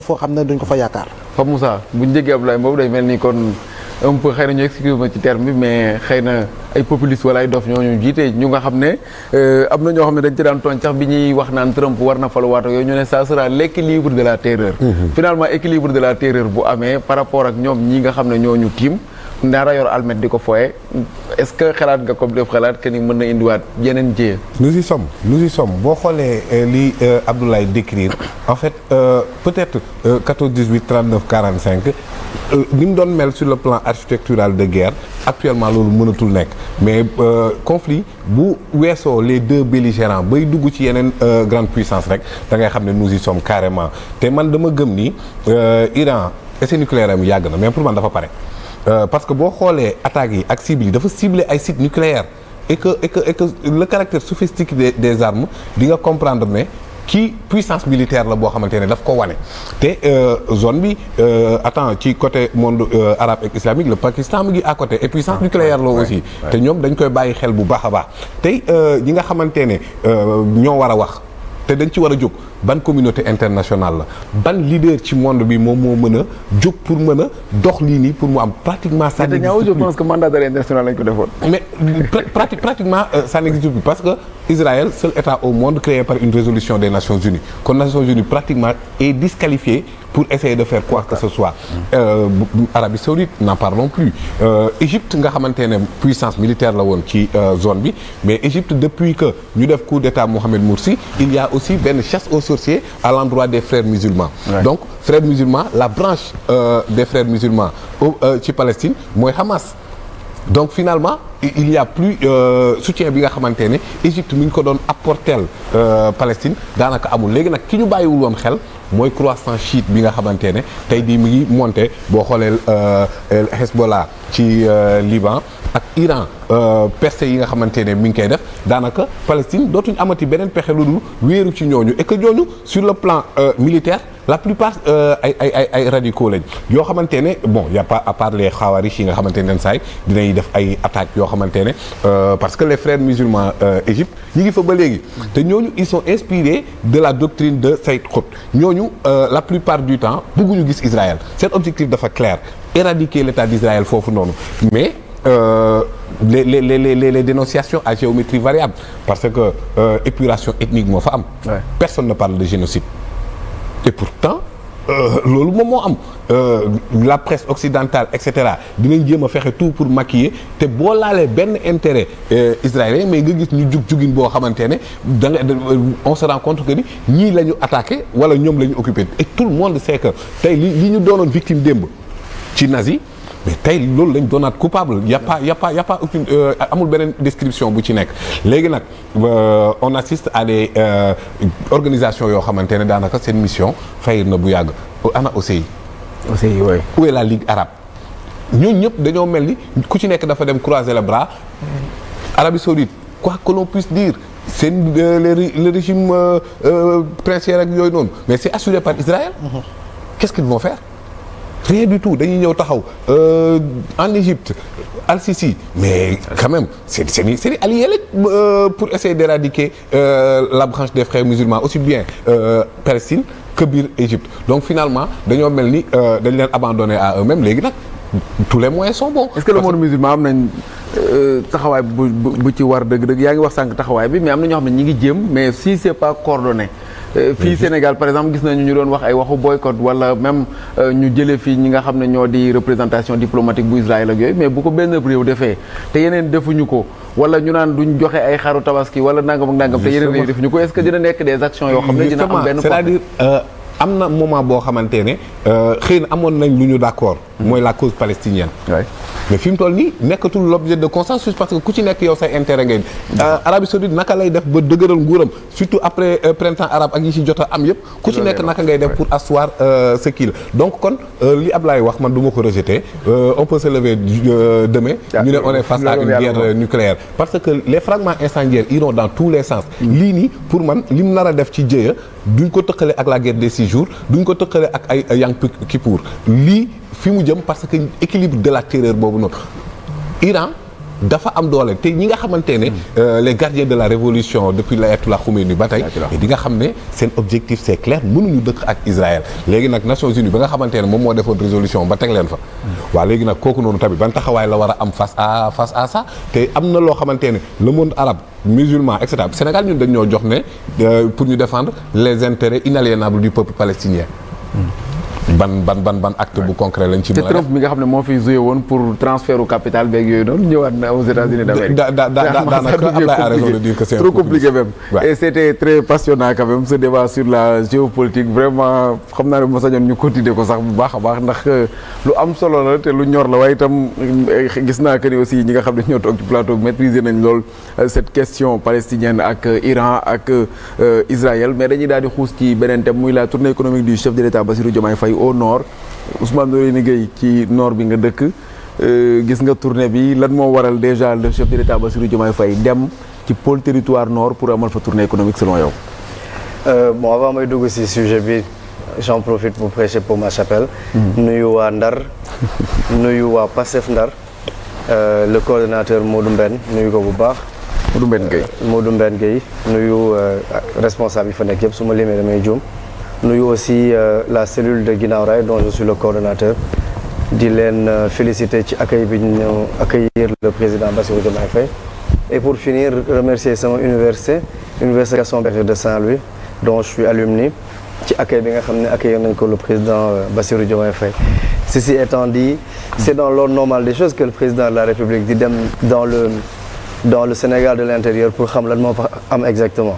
foo xam ne duñ ko fa yaakaar. Pape Moussa bu ñu déggee Abdoulaye Mbow day mel ni kon un peu xëy na ñu excuse ma ci terme bi mais xëy na ay populistes wala ay dof ñooñu jiite ñu nga xam ne am na ñoo xam ne dañ ci daan tooñ sax bi ñuy wax naan Trump war na faluwaat ak yooyu ñu ne ça sera l'équilibre de la terreur. Finalement équilibre de la terreur bu amee par rapport ak ñoom ñi nga xam ne ñooñu tiim ndaara yor almet di ko foye est-ce que xalaat nga comme def xalaat que ni mën na indiwaat yeneen jéye. nous y sommes boo xoolee li Abdoulaye décrire en fait peut-être 14 18 39 45 ni mu doon mel sur le plan architectural de guerre actuellement loolu mënatul nekk mais conflit bu weesoo les deux belligérants bay dugg ci yeneen grande puissance rek da ngay xam ne nous y sommes carrément te man dama gëm ni Iran essai nucléaire am yàgg na mais pour man dafa pare. Parce que boo xoolee attaques yi ak cibles yi dafa cibler ay sites nucléaires et que le caractère sophistiqué des armes di nga comprendre ne kii puissance militaire la boo xamante ne daf ko wane te zone bi ci côté monde arabe et islamique le Pakistan mu ngi à côté et puissance nucléaire la aussi te ñoom dañ koy bàyyi xel bu baax a baax tey ñi nga xamante ne ñoo war a wax te dañ ci war a jóg ban communauté internationale la ban leader ci monde bi moom moo mën a jóg pour mën a dox lii nii pour mu am pratiquement ça n'existe plus. Je pense que mandat d'arrêt international lañ ko defoon. mais pratiquement ça n'existe plus parce que Israël seul état au monde créé par une résolution des Nations Unies kon Nations Unies pratiquement est disqualifié pour essayer de faire quoi que ce soit. Arabie Saoudite n'en parlons plus. Égypte nga xamante ne puissance militaire la woon ci zone bi mais Égypte depuis que ñu def coup d'état Mohamed Morsi il y a aussi benn chasse aux sorciers à l'endroit des frères musulmans. Ouais. Donc frères musulmans la branche des frères musulmans ci Palestine mooy Hamas. Donc finalement il y a plus soutien bi nga xamante ne Égypte mi ngi ko doon apporter Palestine daanaka amul léegi nag ki ñu bàyyiwul woon xel mooy croissant chiite bi nga xamante ne tey di mi ngi monter boo xoolee Hezbollah ci Liban ak Iran percées yi nga xamante ne mi ngi koy def daanaka Palestine dootuñ amati beneen pexe lu dul wéeru ci ñooñu et que ñooñu sur le plan militaire la plupart ay radicaux lañ yoo xamante ne bon y a pas à part les xawaarij yi nga xamante ne saay dinañ def ay attaques yoo xamante ne parce que les frères musulmans Égypte ñi ngi fa ba léegi te ñooñu ils sont inspirés de la doctrine de Saïd Qutb ñooñu la plupart du temps bëgguñu gis Israël seen objectif dafa clair éradiquer l'état d'Israël foofu noonu mais les dénonciations à géométrie variable parce que épuration ethnique moo fa am. Personne ne parle de génocide. Et pourtant loolu moom moo am la presse occidentale et cetera dinañ jéem a fexe tout pour maquiller te boo laalee benn intérêt israélien mais nga gis ñu jugin boo xamante ne da nga on se rend compte que ni ñii la ñu attaqué wala ñoom la ñu occupé et tout le monde sait que tey li ñu doonoon victime démb ci nazi mais tey loolu lañ doonaat coupable y a pas aucune amul beneen description bu ci nekk léegi nag on assiste à des organisations yoo xamante ne daanaka seen mission fayir na bu yàgg ana OCI oui. Où est la Ligue arabe ñooñu ñëpp dañoo mel ni ku ci nekk dafa dem croiser les bras Arabie Saoudite quoi que l'on puisse dire c'est le régime princier ak yooyu noonu mais c'est assuré par Israël. Qu'est-ce qu'ils vont faire? Rien du tout dañuy ñëw taxaw en Égypte Al-Sisi mais quand même c'est allié la pour essayer d'éradiquer la branche des frères musulmans aussi bien Palestine que biir Égypte donc finalement dañoo mel ni dañ leen abandonné à eux-mêmes léegi nag tous les moyens sont bons. Est-ce que le monde musulman am nañ taxawaay bu ci war dëgg-dëgg yaa ngi wax sànq taxawaay bi mais am na ñoo xam ne ñi ngi jéem mais si c'est pas coordonné. fii Sénégal par exemple gis nañu ñu doon wax ay waxu boycott wala même ñu jëlee fii ñi nga xam ne ñoo di représentation diplomatique bu Israël ak yooyu mais bu ko benn réew defee te yeneen defuñu ko wala ñu naan duñ joxe ay xaru tabaski wala nangam ak nangam te yeneen réew defuñu ko est-ce que dina nekk des actions yoo xam ne dina am benn c'est-à-dire am na moment boo xamante ne xëy na amoon nañ lu ñu d'accord mooy la cause palestinienne mais fi mu toll nii nekkatul l'objet de consensus parce que ku ci nekk yow say intérêt ngay Arabie Saoudite naka lay def ba dëgëral nguuram surtout après printemps arabe ak yi ci jot a am yëpp ku ci nekk naka ngay def pour asseoir ce qu'il donc kon li Ablaye wax man du ma ko rejeter on peut se lever demain ñu ne on est face à une guerre nucléaire parce que les fragments incendiaires iront dans tous les sens lii nii pour man li mu nar a def ci jëya duñ ko tëkkale ak la guerre des 6 jours duñ ko tëkkale ak ay Yom Kippour lii fi mu jëm parce que équilibre de la terreur boobu noonu Iran dafa am doole te ñi nga xamante ne les gardiens de la révolution depuis l'ayatollah Khomeini ba tey di nga xam ne seen objectif c'est clair mënuñu dëkk ak Israël léegi nag Nations Unies ba nga xamante ne moom moo defoon résolution ba teg leen fa waaw léegi nag kooku noonu tamit ban taxawaay la war a am face à ça te am na loo xamante ne le monde arabe musulman et cetera Sénégal ñun dañ ñoo jox ne pour ñu défendre les intérêts inaliénables du peuple palestinien ban acte bu concret lañ ci mën a def. te Trump mi nga xam ne moo fi joué woon pour transfert au capital beeg yooyu noonu ñëwaat na aux États-Unis d'Amérique. daanaka Ablaye a raison de dire que c'est trop compliqué même. Et c'était très passionnant quand même ce débat sur la géopolitique vraiment xam naa ne ma sañoon ñu continuer ko sax bu baax a baax ndax lu am solo la te lu ñor la waaye itam gis naa que ni aussi ñi nga xam ne ñoo toog ci plateau maîtriser nañ lool cette question palestinienne ak Iran ak Israël mais dañuy daal di xuus ci beneen thème muy la tournée économique du chef de l'État Bassirou Diomaye Faye au nord Ousmane Noureyni Gueye ci nord bi nga dëkk gis nga tournée bi lan moo waral déjà le chef de l'État Bassirou Diomaye Faye dem ci pôle territoire nord pour amal fa tournée économique selon yow. Bon avant may dugg ci sujet bi j'en profite pour prêcher pour ma chapelle. nuyu waa Ndar nuyu waa Pastef Ndar le coordonnateur Modou Mbène nuyu ko bu baax. Modou Mbène Gueye nuyu responsable yi fa nekk yëpp su ma limee damay juum. nuyu aussi la cellule de Guinaw Rail dont je suis le coordonnateur di leen féliciter ci accueil bi ñu accueillir le président Bassirou Diomaye Faye et pour finir remercier sama université Gaston Berger de Saint-Louis dont je suis alumni ci accueil bi nga xam ne accueillir nañ ko le président Bassirou Diomaye Faye. Ceci étant dit c'est dans l'ordre normal des choses que le président de la République di dem dans le Sénégal de l'intérieur pour xam lan moo fa am exactement.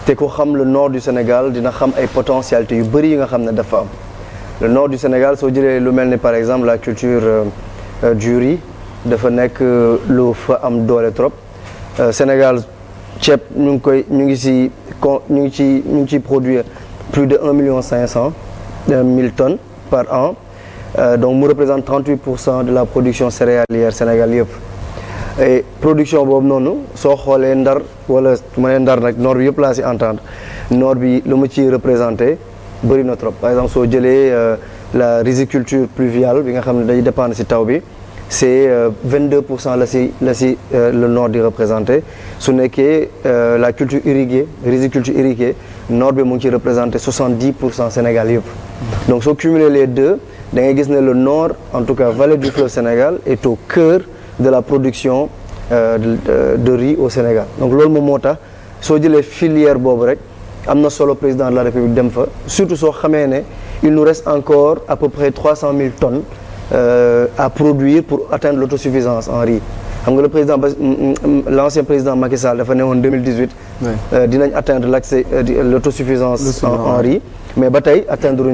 te ku xam le nord du Sénégal dina xam ay potentialités yu bëri yi nga xam ne dafa am le nord du Sénégal soo jëlee lu mel ni par exemple la culture du riz dafa nekk lu fa am doole trop Sénégal ceeb ñu ngi ci produire plus de 1,5 tonnes par an donc mu représente 38% de la production céréalière Sénégal yëpp. et production boobu noonu soo xoolee Ndar wala su ma nee Ndar nag nord bi yëpp laa si entendre nord bi lu mu ci représenté bëri na trop par exemple soo jëlee la riziculture pluviale bi nga xam ne day dépendre si taw bi c'est 22% la si le nord di représenté su nekkee la culture irriguée riziculture irriguée nord bi mu ngi ci représenté 70% Sénégal yëpp donc soo cumuler les deux da ngay gis ne le nord en tout cas vallée du fleuve Sénégal est au cœur de la production de riz au Sénégal donc loolu moom moo tax soo jëlee filière boobu rek am na solo président de la République dem fa surtout soo xamee ne il nous reste encore à peu près 300 000 tonnes à produire pour atteindre l'autosuffisance en riz xam nga le président l'ancien président Macky Sall dafa ne woon 2018 dinañ atteindre l'autosuffisance en riz mais ba tey atteindre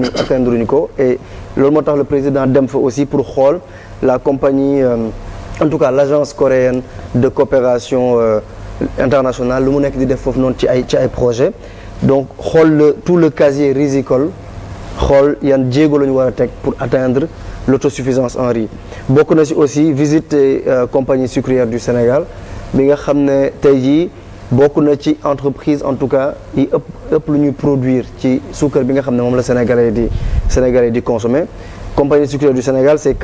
ñu ko et loolu moo tax le président dem fa aussi pour xool la compagnie en tout cas l'agence coréenne de coopération internationale lu mu nekk di def foofu noonu ci ay projet donc xool tout le casier risicole xool yan jéego la ñu war a teg pour atteindre l'autosuffisance en riz bokk na ci aussi visite compagnie sucrière du Sénégal bi nga xam ne tey jii bokk na ci entreprise en tout cas yi ëpp lu ñuy produire ci suukar bi nga xam ne moom la Sénégalais di consommer compagnie sucrière du Sénégal c'est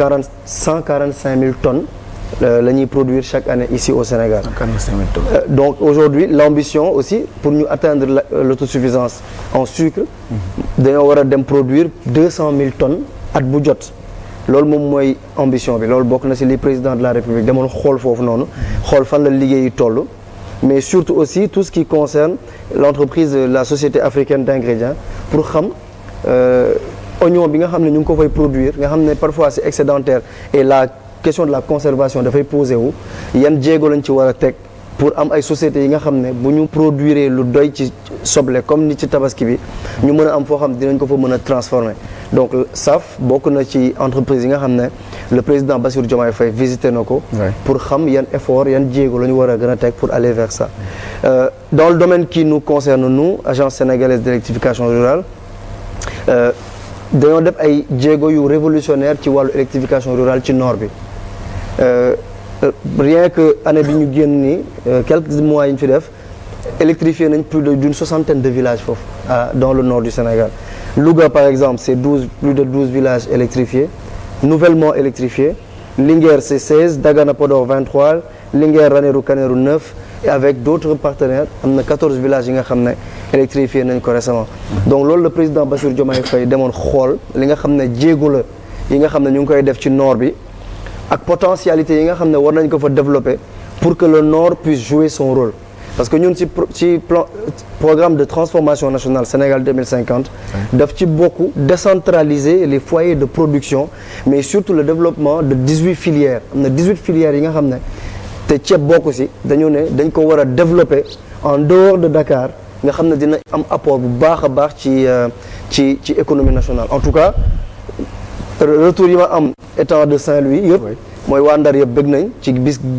145 000 tonnes la ñuy produire chaque année ici au Sénégal. 145 000 tonnes. Donc aujourd'hui l'ambition aussi pour ñu atteindre l'autosuffisance en sucre dañoo war a dem produire 200 000 tonnes at bu jot loolu moom mooy ambition bi loolu bokk na ci li président de la République demoon xool foofu noonu xool fan la liggéey yi toll mais surtout aussi tout ce qui concerne l'entreprise la société africaine d'ingrédients pour xam oignon bi nga xam ne ñu ngi ko fay produire nga xam ne parfois c'est excédentaire et la question de la conservation dafay posé wu yan jéego lañ ci war a teg pour am ay sociétés yi nga xam ne bu ñu produire lu doy ci soble comme ni ci tabaski bi ñu mën a am foo xam ne dinañ ko fa mën a transformer donc SAF bokk na ci entreprise yi nga xam ne le président Bassirou Diomaye Faye visité na ko pour xam yan effort yan jéego la ñu war a gën a teg pour aller vers ça dans le domaine qui nous concerne nous agence sénégalaise d'électrification rurale dañoo def ay jéego yu révolutionnaire ci wàllu électrification rurale ci nord bi rien que année bi ñu génn nii quelques mois yi ñu fi def électrifié nañ d'une soixantaine de villages foofu dans le nord du Sénégal Louga par exemple c'est plus de 12 villages électrifiés nouvellement électrifiés Linguère c'est 16 Dagana Podor 23 Linguère Ranérou Kanérou 9 et avec d'autres partenaires am na 14 villages yi nga xam ne électrifié nañ ko récemment. donc loolu le président Bassirou Diomaye Faye demoon xool li nga xam ne jéego la yi nga xam ne ñu ngi koy def ci nord bi ak potentialité yi nga xam ne war nañ ko fa développer pour que le nord puisse jouer son rôle. parce que ñun ci programme de transformation nationale Sénégal 2050 daf ci bokk décentraliser les foyers de production mais surtout le développement de 18 filières am na 18 filières yi nga xam ne te ceeb bokk si dañu ne dañ ko war a développer en dehors de Dakar nga xam ne dina am apport bu baax a baax ci économie nationale en tout cas retour yi ma am étant de Saint-Louis yëpp mooy waa Ndar yëpp bëgg nañ ci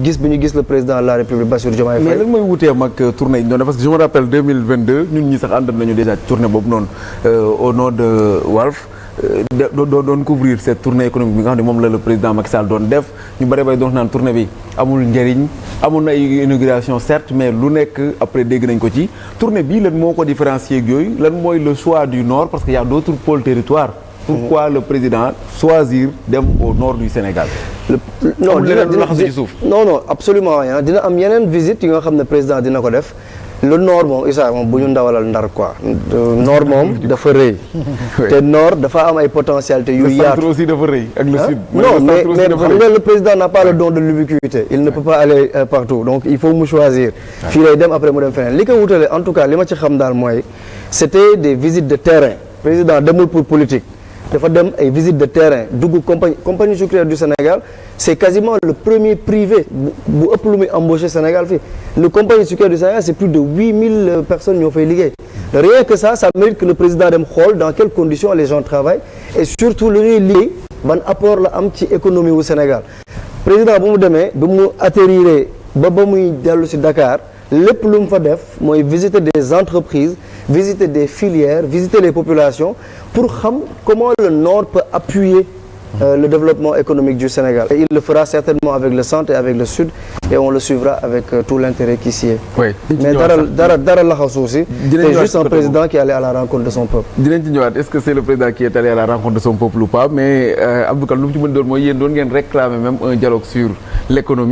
gis bi ñu gis le président de la République Bassirou Diomaye Faye. mais lan mooy wuuteem ak tournée yi ñu doon parce que je me rappelle 2022 ñun ñi sax àndoon nañu déjà tournée boobu noonu au nom de Walf doon couvrir cette tournée économique bi nga xam ne moom la le président Macky Sall doon def ñu bëri bay doon naan tournée bi amul njëriñ amoon na ay inauguration certes mais lu nekk après dégg nañ ko ci tournée bi lan moo ko différencier ak yooyu lan mooy le choix du nord parce que y a d'autres pôles territoires. Pourquoi le président choisir dem au nord du Sénégal. non absolument rien dina am yeneen visite yi nga xam ne président dina ko def le nord moom Issa moom bu ñu ndawalal Ndar quoi nord moom dafa rëy te nord dafa am ay potentialités yu yaatu. le centre aussi dafa rëy ak le sud. non mais xam nga le président n'a pas le don de l'ubiquité il ne peut pas aller partout donc il faut mu choisir fii lay dem après mu dem feneen li ko wutale en tout cas li ma ci xam daal mooy c'était des visites de terrain président demul pour politique dafa dem ay visites de terrain dugg compagnie sucrière du Sénégal c'est quasiment le premier privé bu ëpp lu muy embauché Sénégal fii le compagnie sucrière du Sénégal c'est plus de 8000 personnes ñoo fay liggéey rien que ça mérite que le président dem xool dans quelles conditions les gens travaillent et surtout lu ñuy liggéey ban apport la am ci économie wu Sénégal président bu mu demee bu mu atterrir ba muy dellu si Dakar lépp lu mu fa def mooy visiter des entreprises visiter des filières visiter les populations pour xam comment le Nord peut appuyer le développement économique du Sénégal et il le fera certainement avec le centre et avec le sud et on le suivra avec tout l'intérêt qui s'y est. oui mais dara la xaw si c'est juste un président qui est allé à la rencontre de son peuple. dinañ ci ñëwaat est-ce que c'est le président qui est allé à la rencontre de son peuple ou pas mais Abdou Kane lu mu ci mën doon mooy yéen doon ngeen réclamer même un dialogue sur l'économie.